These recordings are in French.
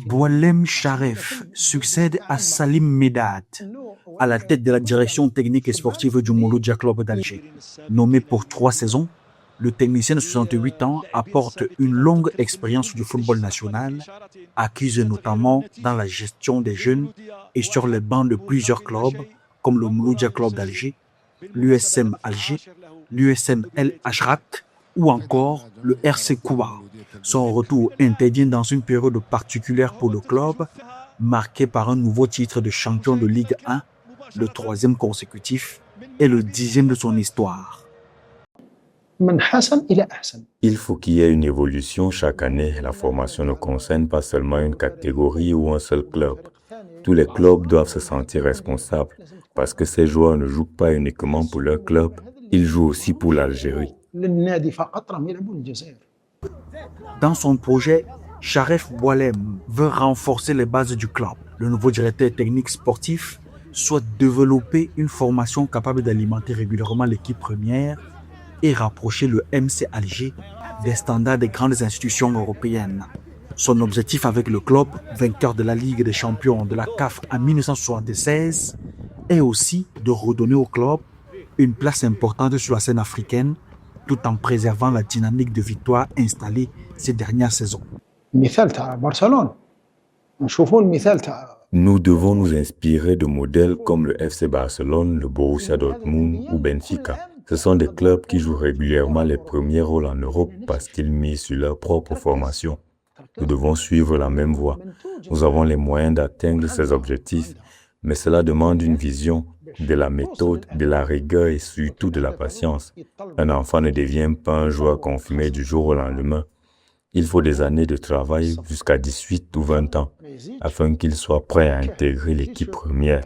Boualem Charef succède à Salim Medad à la tête de la direction technique et sportive du Mouloudia Club d'Alger. Nommé pour 3 saisons, le technicien de 68 ans apporte une longue expérience du football national, acquise notamment dans la gestion des jeunes et sur les bancs de plusieurs clubs comme le Mouloudia Club d'Alger, l'USM Alger, l'USM El Ashrak ou encore le RC Kouba. Son retour intervient dans une période particulière pour le club, marquée par un nouveau titre de champion de Ligue 1, le 3e consécutif et le 10e de son histoire. Il faut qu'il y ait une évolution chaque année. La formation ne concerne pas seulement une catégorie ou un seul club. Tous les clubs doivent se sentir responsables parce que ces joueurs ne jouent pas uniquement pour leur club, ils jouent aussi pour l'Algérie. Dans son projet, Charef Boualem veut renforcer les bases du club. Le nouveau directeur technique sportif souhaite développer une formation capable d'alimenter régulièrement l'équipe première et rapprocher le MC Alger des standards des grandes institutions européennes. Son objectif avec le club, vainqueur de la Ligue des champions de la CAF en 1976, est aussi de redonner au club une place importante sur la scène africaine tout en préservant la dynamique de victoire installée ces dernières saisons. Nous devons nous inspirer de modèles comme le FC Barcelone, le Borussia Dortmund ou Benfica. Ce sont des clubs qui jouent régulièrement les premiers rôles en Europe parce qu'ils misent sur leur propre formation. Nous devons suivre la même voie. Nous avons les moyens d'atteindre ces objectifs, mais cela demande une vision, de la méthode, de la rigueur et surtout de la patience. Un enfant ne devient pas un joueur confirmé du jour au lendemain. Il faut des années de travail jusqu'à 18 ou 20 ans afin qu'il soit prêt à intégrer l'équipe première.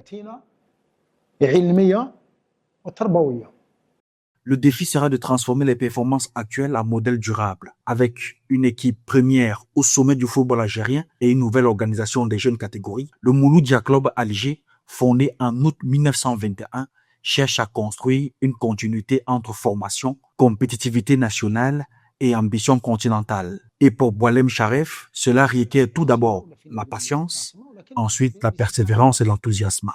Le défi sera de transformer les performances actuelles en modèle durable, avec une équipe première au sommet du football algérien et une nouvelle organisation des jeunes catégories. Le Mouloudia Club Alger, fondé en août 1921, cherche à construire une continuité entre formation, compétitivité nationale et ambition continentale. Et pour Boualem Charef, cela requiert tout d'abord la patience, ensuite la persévérance et l'enthousiasme.